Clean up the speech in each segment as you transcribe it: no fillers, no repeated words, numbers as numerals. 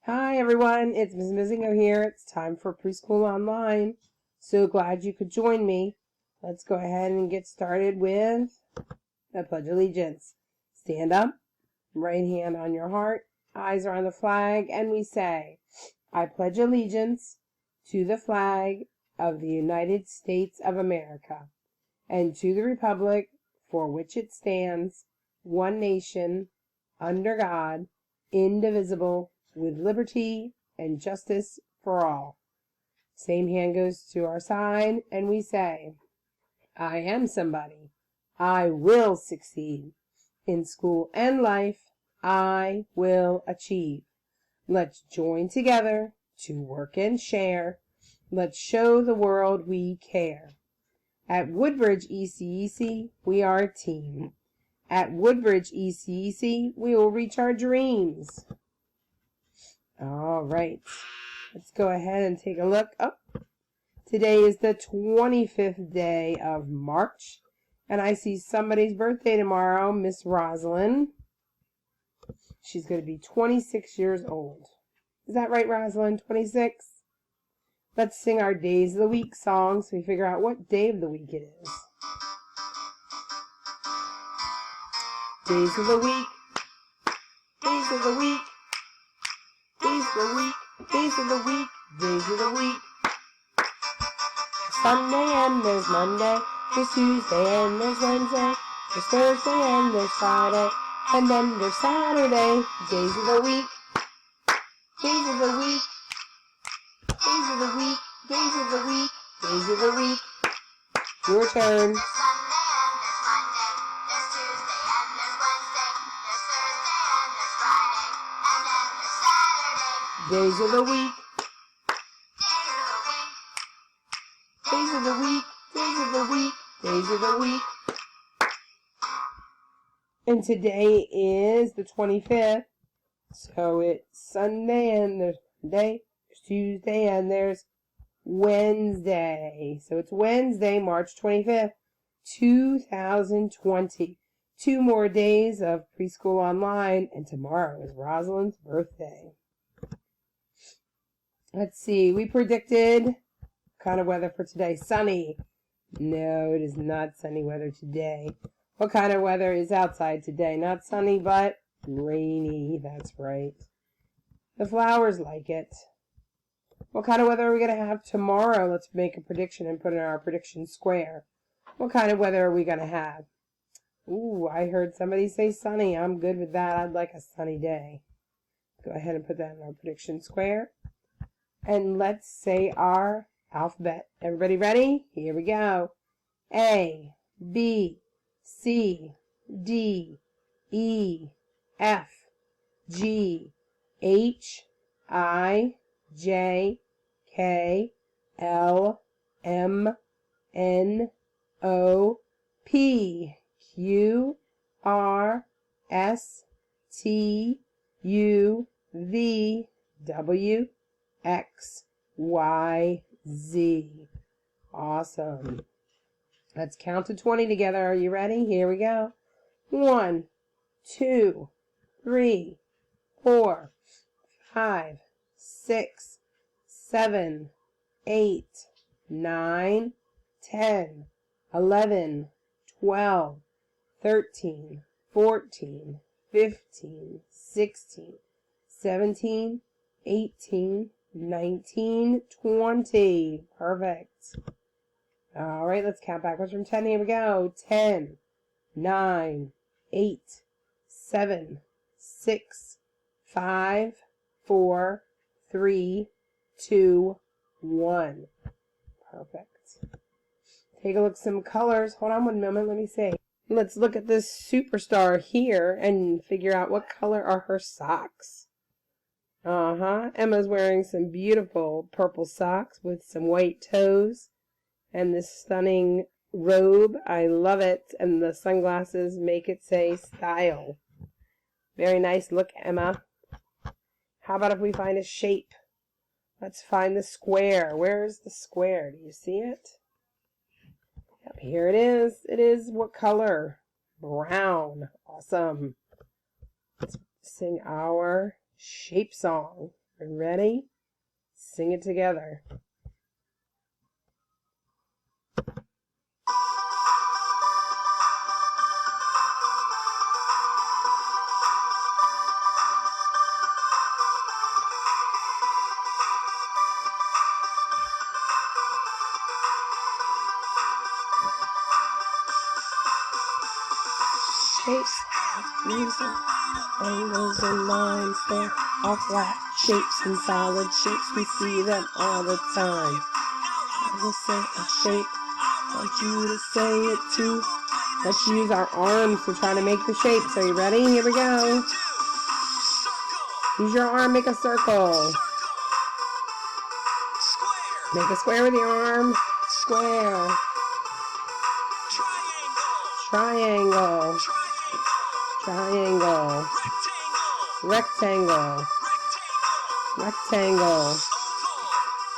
Hi everyone, it's Ms. Mizingo here. It's time for Preschool Online. So glad you could join me. Let's go ahead and get started with the Pledge of Allegiance. Stand up, right hand on your heart, eyes are on the flag, and we say, I pledge allegiance to the flag of the United States of America and to the republic for which it stands, one nation, under God, indivisible, with liberty and justice for all. Same hand goes to our side, and we say, I am somebody. I will succeed. In school and life, I will achieve. Let's join together to work and share. Let's show the world we care. At Woodbridge ECEC, we are a team. At Woodbridge ECEC, we will reach our dreams. All right, let's go ahead and take a look. Today is the 25th day of March, and I see somebody's birthday tomorrow, Miss Rosalind. She's going to be 26 years old. Is that right, Rosalind? 26? Let's sing our Days of the Week song so we figure out what day of the week it is. Days of the week, days of the week, days of the week, days of the week, days of the week. Sunday and there's Monday, there's Tuesday and there's Wednesday, there's Thursday and there's Friday, and then there's Saturday. Days of the week, days of the week, days of the week, days of the week, days of the week. Your turn. Days of the week, days of the week, days of the week, days of the week. And today is the 25th, so it's Sunday and there's Monday, there's Tuesday and there's Wednesday. So it's Wednesday, March 25th, 2020. 2 more days of Preschool Online, and tomorrow is Rosalind's birthday. Let's see, we predicted kind of weather for today. Sunny. No, it is not sunny weather today. What kind of weather is outside today? Not sunny, but rainy. That's right. The flowers like it. What kind of weather are we going to have tomorrow? Let's make a prediction and put it in our prediction square. What kind of weather are we going to have? Ooh, I heard somebody say sunny. I'm good with that. I'd like a sunny day. Go ahead and put that in our prediction square. And let's say our alphabet. Everybody ready? Here we go. A, B, C, D, E, F, G, H, I, J, K, L, M, N, O, P, Q, R, S, T, U, V, W, X, Y, Z. Awesome. Let's count to 20 together. Are you ready? Here we go. 1, 2, 3, 4, 5, 6, 7, 8, 9, 10, 11, 12, 13, 14, 15, 16, 17, 18, 19, 20. Perfect. All right, let's count backwards from 10. Here we go. 10, 9, 8, 7, 6, 5, 4, 3, 2, 1. Perfect. Take a look at some colors. Hold on one moment. Let me see. Let's look at this superstar here and figure out what color are her socks. Emma's wearing some beautiful purple socks with some white toes and this stunning robe. I love it. And the sunglasses make it say style. Very nice look, Emma. How about if we find a shape? Let's find the square. Where is the square? Do you see it? Yep, here it is. It is what color? Brown. Awesome. Let's sing our shape song. Ready? Sing it together. Shapes, music, angles and lines, they're all flat shapes and solid shapes. We see them all the time. I will say a shape, I want you to say it too. Let's use our arms to try to make the shapes. Are you ready? Here we go. Use your arm, make a circle. Make a square with your arm. Square. Triangle. Triangle. Rectangle. Rectangle.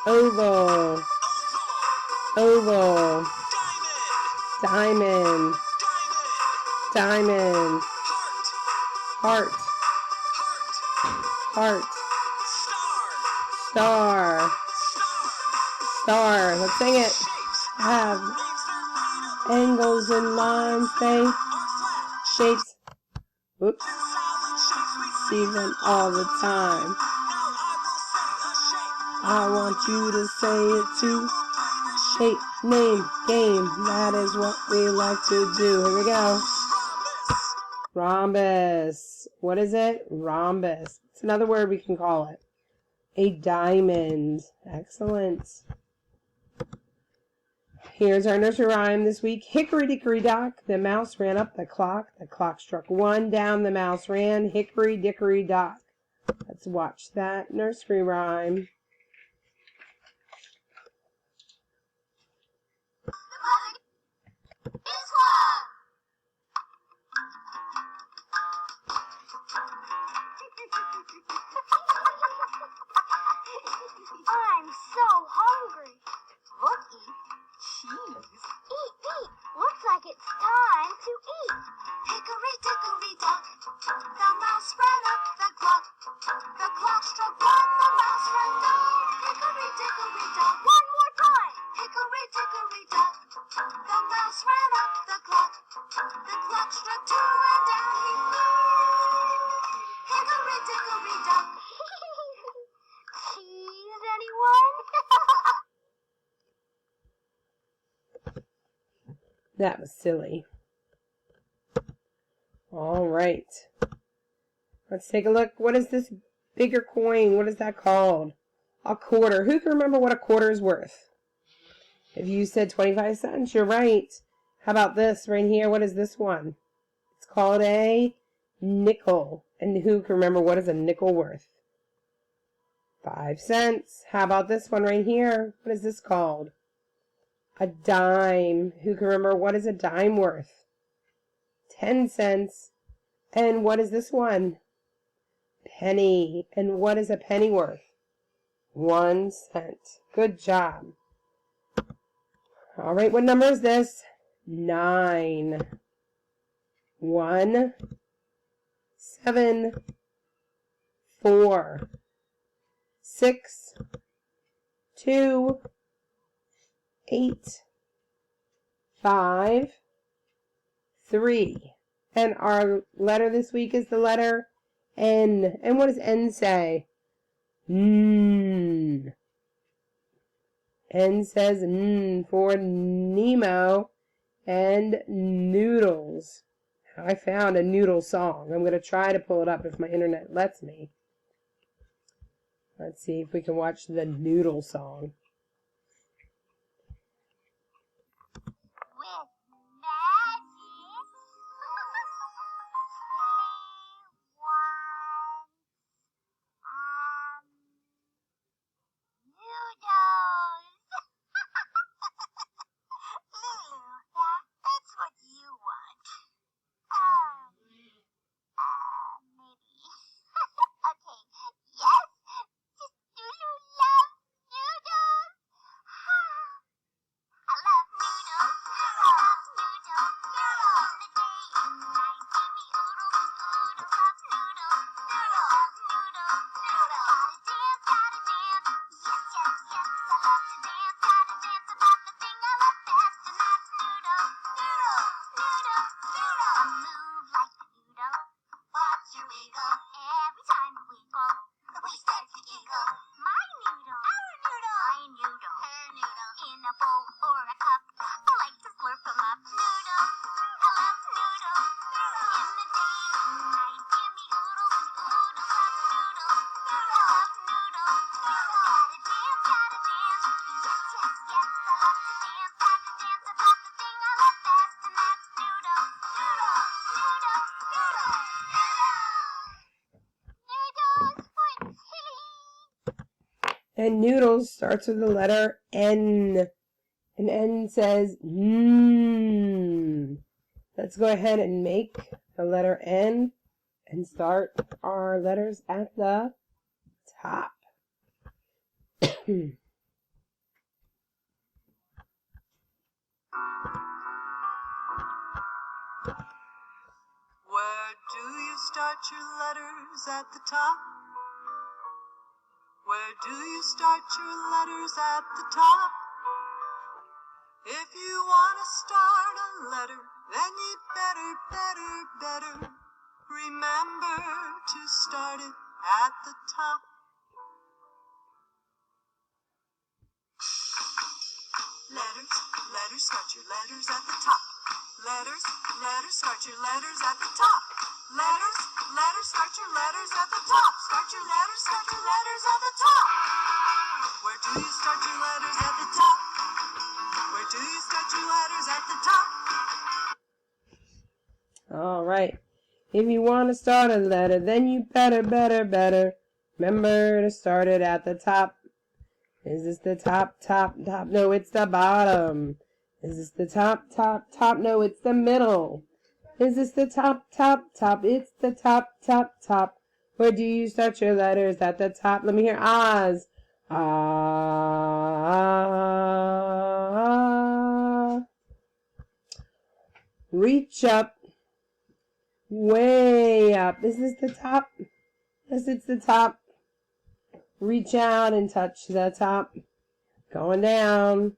Oval. Oval. Diamond. Diamond. Heart. Heart. Star. Star. Let's sing it. Have angles and lines, they shapes. Oops. See them all the time. I want you to say it too. Shape, name, game. That is what we like to do. Here we go. Rhombus. What is it? Rhombus. It's another word we can call it. A diamond. Excellent. Here's our nursery rhyme this week. Hickory dickory dock, the mouse ran up the clock struck 1, down the mouse ran, hickory dickory dock. Let's watch that nursery rhyme. I'm so hungry. Look, eat cheese. Eat, eat. Looks like it's time to eat. Hickory dickory dock, the mouse ran up the clock. The clock struck 1, the mouse ran down. Hickory dickory dock. One more time. Hickory dickory dock, the mouse ran up the clock. The clock struck 2 and down he flew. Hickory dickory dock. Cheese, anyone? That was silly. All right. Let's take a look. What is this bigger coin? What is that called? A quarter. Who can remember what a quarter is worth? If you said 25 cents, you're right. How about this right here? What is this one? It's called a nickel. And who can remember what is a nickel worth? 5 cents. How about this one right here? What is this called? A dime. Who can remember what is a dime worth? 10 cents. And what is this one? Penny. And what is a penny worth? 1 cent. Good job. All right, what number is this? 9. 1, 7, 4, 6, 2, 8, 5, 3. And our letter this week is the letter N. And what does N say? N. N says N for Nemo and noodles. I found a noodle song. I'm going to try to pull it up if my internet lets me. Let's see if we can watch the noodle song. With magic. Noodles. Lulu, that's what you want. Maybe. Okay, yes. Does Lulu love noodles? And Noodles starts with the letter N. And N says Let's go ahead and make the letter N and start our letters at the top. Where do you start your letters at the top? Where do you start your letters at the top? If you want to start a letter, then you'd better remember to start it at the top. Letters, start your letters at the top. Letters, start your letters at the top. Letters, start your letters at the top. Start your letters at the top. Where do you start your letters at the top? Where do you start your letters at the top? All right. If you want to start a letter, then you better remember to start it at the top. Is this the top? No, it's the bottom. Is this the top? No, it's the middle. Is this the top? It's the top. Where do you start your letters? At the top. Let me hear Oz. Ah. Reach up. Way up. Is this the top? Yes, it's the top. Reach out and touch the top. Going down.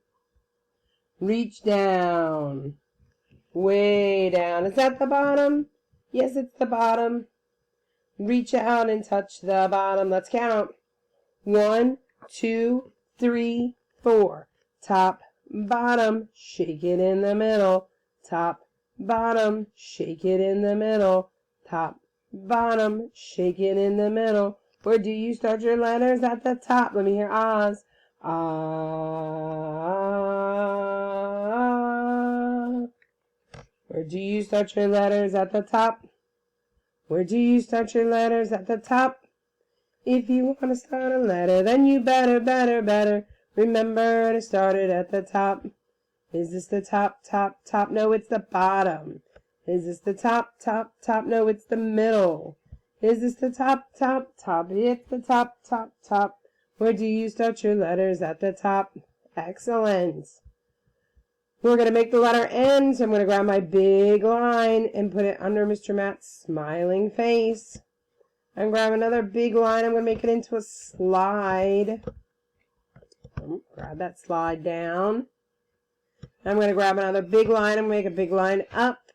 Reach down. Way down. Is that the bottom? Yes, it's the bottom. Reach out and touch the bottom. Let's count. 1, 2, 3, 4. Top, bottom, shake it in the middle. Top, bottom, shake it in the middle. Top, bottom, shake it in the middle. Where do you start your letters? At the top. Let me hear Oz. Ah. Where do you start your letters? At the top. Where do you start your letters? At the top. If you want to start a letter, then you better remember to start it at the top. Is this the top? No, it's the bottom. Is this the top? No, it's the middle. Is this the top? It's the top. Where do you start your letters? At the top. Excellent. We're going to make the letter N, so I'm going to grab my big line and put it under Mr. Matt's smiling face. And grab another big line. I'm going to make it into a slide. Grab that slide down. I'm going to grab another big line and make a big line up.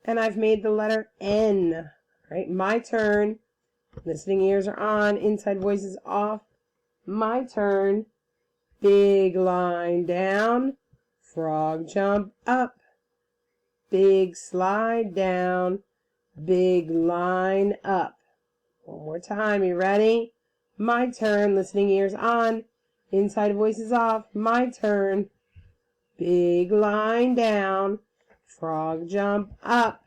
And I've made the letter N. All right, my turn. Listening ears are on. Inside voices off. My turn. Big line down. Frog jump up. Big slide down. Big line up. One more time. You ready? My turn. Listening ears on. Inside voices off. My turn. Big line down. Frog jump up.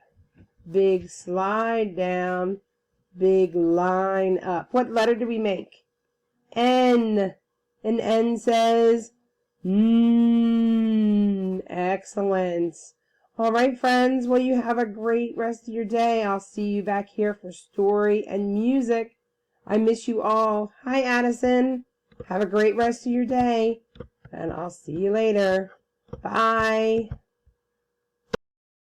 Big slide down. Big line up. What letter do we make? N. And N says Excellent. All right, friends. Well, you have a great rest of your day. I'll see you back here for story and music. I miss you all. Hi, Addison. Have a great rest of your day. And I'll see you later. Bye.